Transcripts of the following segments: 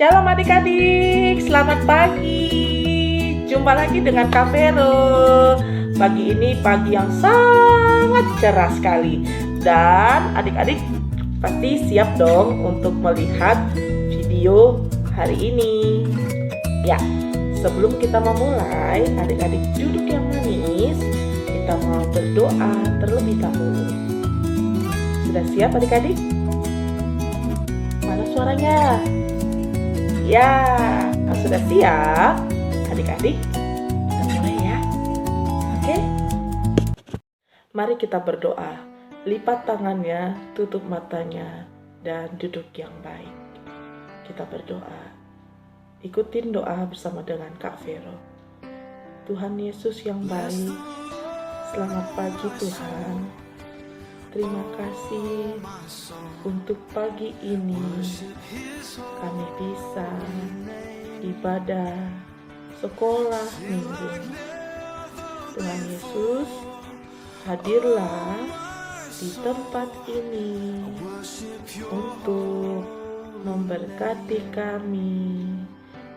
Shalom adik-adik, selamat pagi. Jumpa lagi dengan Kak Vero. Pagi ini pagi yang sangat cerah sekali. Dan adik-adik pasti siap dong untuk melihat video hari ini. Ya, sebelum kita memulai, adik-adik duduk yang manis. Kita mau berdoa terlebih dahulu. Sudah siap adik-adik? Mana suaranya? Ya, sudah siap adik-adik? Kita mulai ya. Oke? Mari kita berdoa. Lipat tangannya, tutup matanya, dan duduk yang baik. Kita berdoa. Ikutin doa bersama dengan Kak Vero. Tuhan Yesus yang baik, selamat pagi Tuhan. Terima kasih untuk pagi ini kami bisa ibadah sekolah minggu. Tuhan Yesus, hadirlah di tempat ini untuk memberkati kami,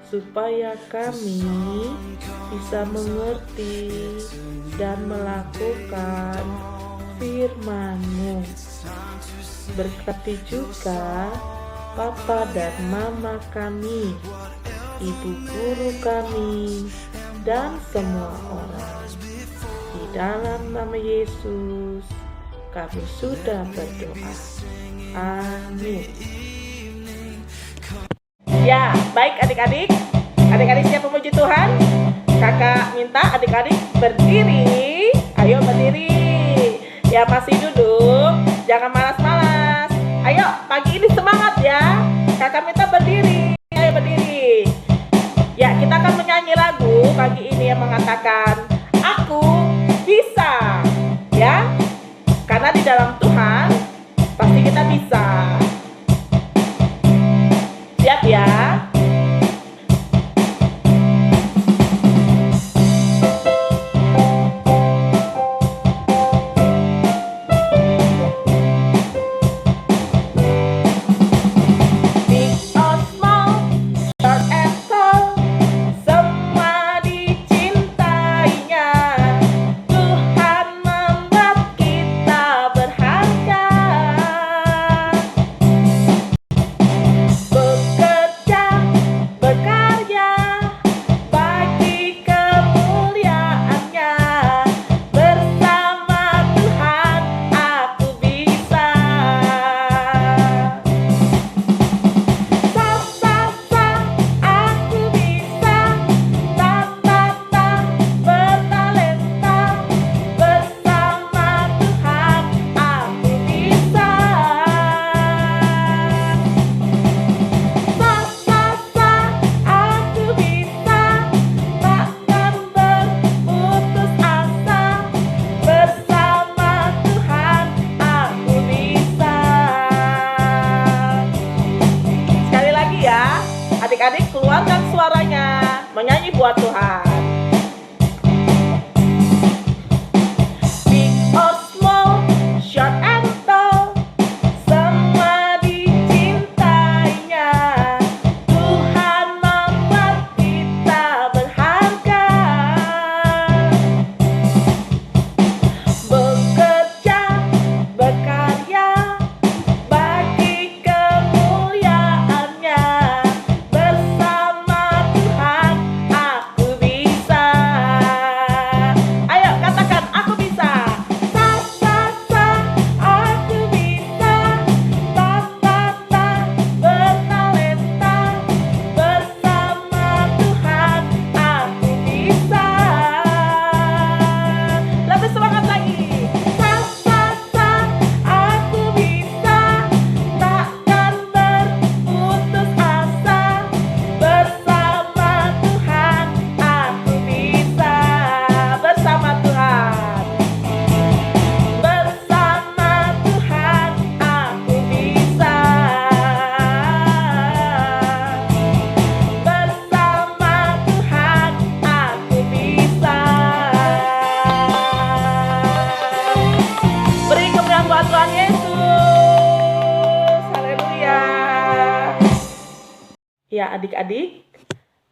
supaya kami bisa mengerti dan melakukan firman-Mu. Berkati juga Papa dan Mama kami, Ibu guru kami, dan semua orang. Di dalam nama Yesus kami sudah berdoa. Amin. Ya, baik adik-adik. Adik-adik siap memuji Tuhan? Kakak minta adik-adik berdiri. Ayo berdiri. Ya, masih duduk, jangan malas-malas. Ayo, pagi ini semangat ya. Kakak minta berdiri. Ayo berdiri. Ya, kita akan menyanyi lagu pagi ini yang mengatakan Aku Bisa. Ya, karena di dalam Tuhan pasti kita bisa. Siap ya? Adik-adik keluarkan suaranya, menyanyi buat Tuhan. Big or small, short and tall, semua dicintainya. Tuhan membuat kita berharga. Bekerja, berkarya, bagi kemuliaannya. Bersama Tuhan aku bisa. Ya adik-adik,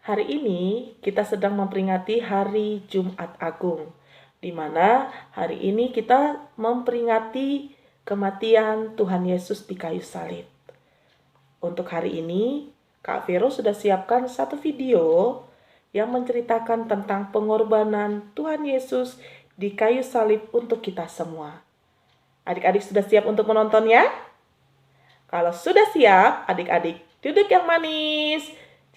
hari ini kita sedang memperingati Hari Jumat Agung, di mana hari ini kita memperingati kematian Tuhan Yesus di kayu salib. Untuk hari ini, Kak Vero sudah siapkan satu video yang menceritakan tentang pengorbanan Tuhan Yesus di kayu salib untuk kita semua. Adik-adik sudah siap untuk menontonnya? Kalau sudah siap, adik-adik duduk yang manis.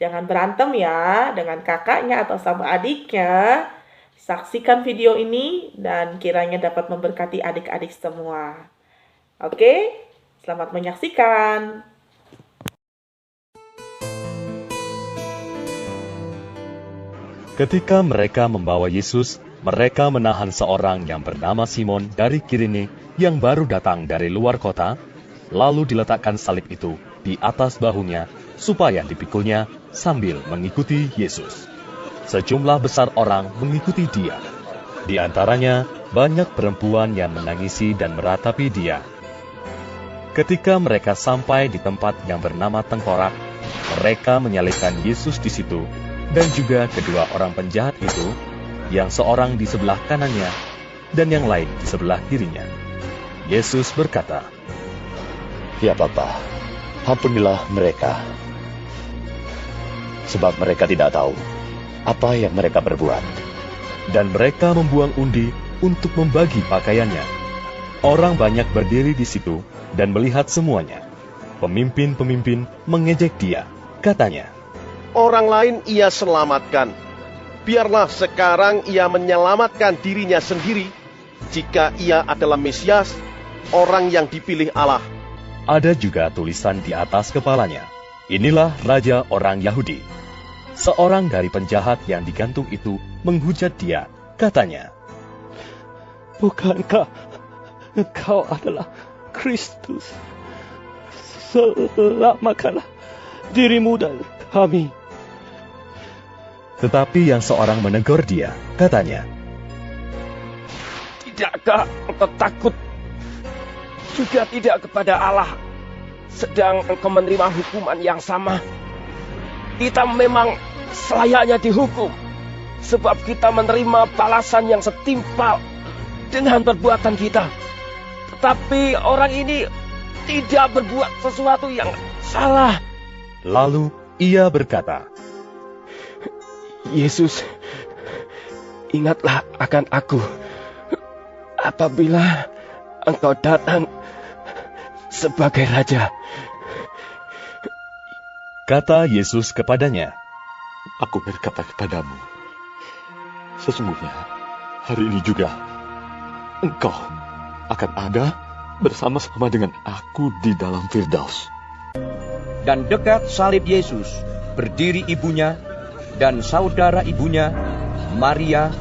Jangan berantem ya dengan kakaknya atau sama adiknya. Saksikan video ini dan kiranya dapat memberkati adik-adik semua. Oke, selamat menyaksikan. Ketika mereka membawa Yesus, mereka menahan seorang yang bernama Simon dari Kirene yang baru datang dari luar kota, lalu diletakkan salib itu di atas bahunya supaya dipikulnya sambil mengikuti Yesus. Sejumlah besar orang mengikuti dia. Di antaranya banyak perempuan yang menangisi dan meratapi dia. Ketika mereka sampai di tempat yang bernama Tengkorak, mereka menyalibkan Yesus di situ, dan juga kedua orang penjahat itu, yang seorang di sebelah kanannya dan yang lain di sebelah kirinya. Yesus berkata, "Ya Bapa, ampunilah mereka, sebab mereka tidak tahu apa yang mereka berbuat." Dan mereka membuang undi untuk membagi pakaiannya. Orang banyak berdiri di situ dan melihat semuanya. Pemimpin-pemimpin mengejek dia, katanya, "Orang lain ia selamatkan. Biarlah sekarang ia menyelamatkan dirinya sendiri, jika ia adalah Mesias, orang yang dipilih Allah." Ada juga tulisan di atas kepalanya, "Inilah Raja orang Yahudi." Seorang dari penjahat yang digantung itu menghujat dia, katanya, "Bukankah engkau adalah Kristus? Selamatkanlah dirimu dan kami." Tetapi yang seorang menegur dia, katanya, "Tidakkah engkau takut juga tidak kepada Allah, sedang engkau menerima hukuman yang sama? Kita memang selayaknya dihukum, sebab kita menerima balasan yang setimpal dengan perbuatan kita. Tetapi orang ini tidak berbuat sesuatu yang salah." Lalu ia berkata, "Yesus, ingatlah akan aku apabila engkau datang sebagai Raja." Kata Yesus kepadanya, "Aku berkata kepadamu, sesungguhnya hari ini juga engkau akan ada bersama-sama dengan aku di dalam Firdaus." Dan dekat salib Yesus berdiri ibunya dan saudara ibunya, Maria,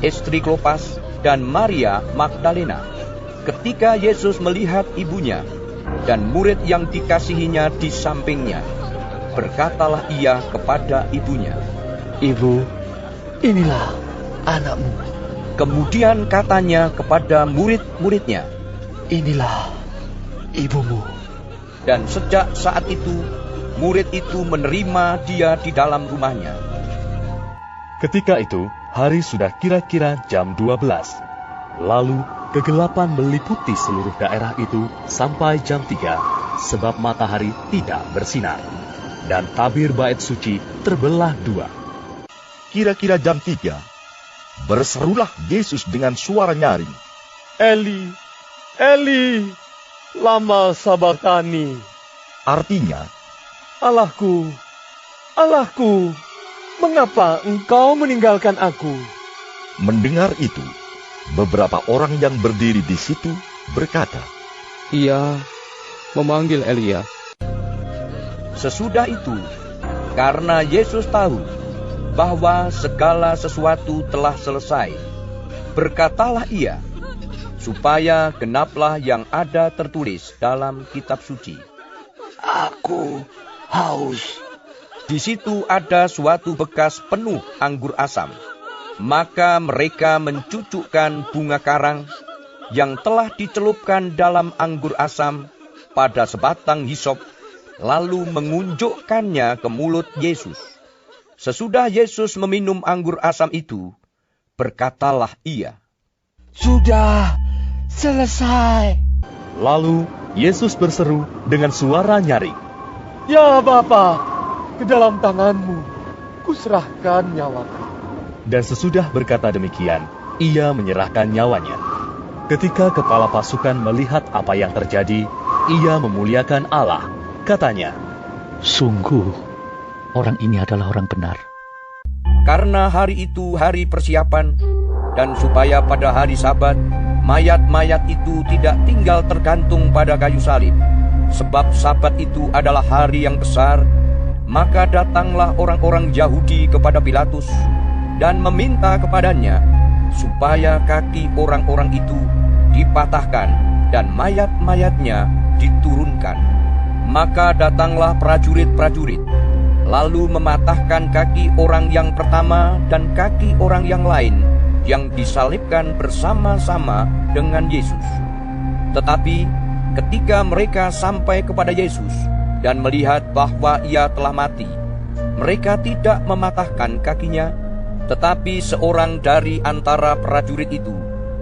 istri Klopas, dan Maria Magdalena. Ketika Yesus melihat ibunya dan murid yang dikasihinya di sampingnya, berkatalah ia kepada ibunya, "Ibu, inilah anakmu." Kemudian katanya kepada murid-muridnya, "Inilah ibumu." dan sejak saat itu, murid itu menerima dia di dalam rumahnya. Ketika itu, hari sudah kira-kira jam 12. Lalu, kegelapan meliputi seluruh daerah itu sampai jam 3, sebab matahari tidak bersinar. Dan tabir bait suci terbelah dua. Kira-kira jam 3, berserulah Yesus dengan suara nyaring, "Eli, Eli, lama sabachthani." artinya, "Allahku, Allahku, mengapa engkau meninggalkan aku?" mendengar itu, beberapa orang yang berdiri di situ berkata, "Ia memanggil Elia." Sesudah itu, karena Yesus tahu bahwa segala sesuatu telah selesai, berkatalah ia, supaya genaplah yang ada tertulis dalam kitab suci, "Aku haus." Di situ ada suatu bekas penuh anggur asam. Maka mereka mencucukkan bunga karang yang telah dicelupkan dalam anggur asam pada sebatang hisop lalu mengunjukkannya ke mulut Yesus. Sesudah Yesus meminum anggur asam itu, berkatalah ia, Sudah selesai. Lalu Yesus berseru dengan suara nyaring, Ya Bapa, ke dalam tanganmu kuserahkan nyawaku. dan sesudah berkata demikian, ia menyerahkan nyawanya. Ketika kepala pasukan melihat apa yang terjadi, ia memuliakan Allah. Katanya, Sungguh, orang ini adalah orang benar. karena hari itu hari persiapan, dan supaya pada hari Sabat, mayat-mayat itu tidak tinggal tergantung pada kayu salib. Sebab Sabat itu adalah hari yang besar, maka datanglah orang-orang Yahudi kepada Pilatus dan meminta kepadanya supaya kaki orang-orang itu dipatahkan dan mayat-mayatnya diturunkan. Maka datanglah prajurit-prajurit, lalu mematahkan kaki orang yang pertama dan kaki orang yang lain yang disalibkan bersama-sama dengan Yesus. Tetapi ketika mereka sampai kepada Yesus dan melihat bahwa ia telah mati, mereka tidak mematahkan kakinya, tetapi seorang dari antara prajurit itu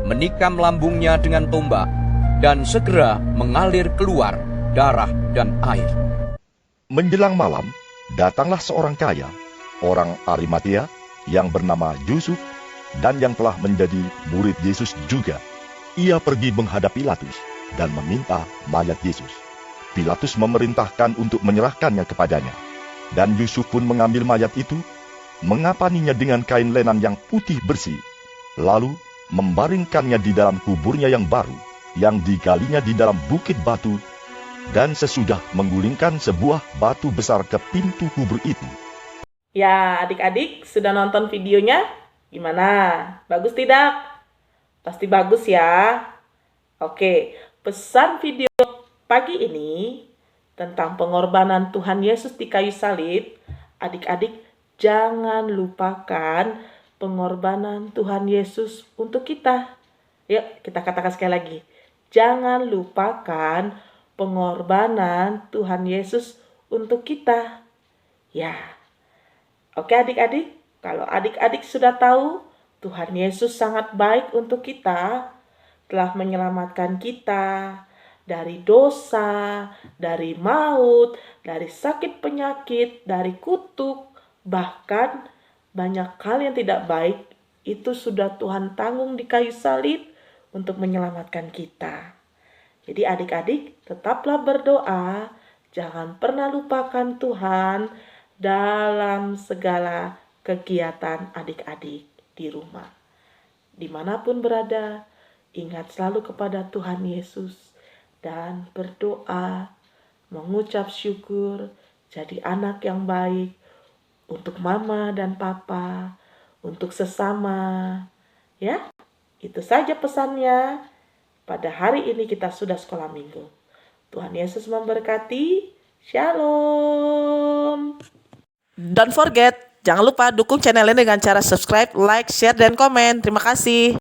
menikam lambungnya dengan tombak, dan segera mengalir keluar darah dan air. Menjelang malam, datanglah seorang kaya, orang Arimatea, yang bernama Yusuf, dan yang telah menjadi murid Yesus juga. Ia pergi menghadap Pilatus dan meminta mayat Yesus. Pilatus memerintahkan untuk menyerahkannya kepadanya. Dan Yusuf pun mengambil mayat itu, mengapaninya dengan kain lenan yang putih bersih, lalu membaringkannya di dalam kuburnya yang baru, yang digalinya di dalam bukit batu, dan sesudah menggulingkan sebuah batu besar ke pintu kubur itu. Ya, adik-adik sudah nonton videonya? Gimana? Bagus tidak? Pasti bagus ya. Oke, pesan video pagi ini tentang pengorbanan Tuhan Yesus di kayu salib. Adik-adik jangan lupakan pengorbanan Tuhan Yesus untuk kita. Yuk, kita katakan sekali lagi. Jangan lupakan pengorbanan Tuhan Yesus untuk kita. Ya. Oke adik-adik, kalau adik-adik sudah tahu Tuhan Yesus sangat baik untuk kita, telah menyelamatkan kita dari dosa, dari maut, dari sakit penyakit, dari kutuk, bahkan banyak hal yang tidak baik itu sudah Tuhan tanggung di kayu salib untuk menyelamatkan kita. Jadi adik-adik tetaplah berdoa, jangan pernah lupakan Tuhan dalam segala kegiatan adik-adik di rumah. Dimanapun berada, ingat selalu kepada Tuhan Yesus dan berdoa, mengucap syukur, jadi anak yang baik untuk mama dan papa, untuk sesama. Ya, itu saja pesannya. Pada hari ini kita sudah sekolah minggu. Tuhan Yesus memberkati. Shalom. Don't forget, jangan lupa dukung channel ini dengan cara subscribe, like, share, dan komen. Terima kasih.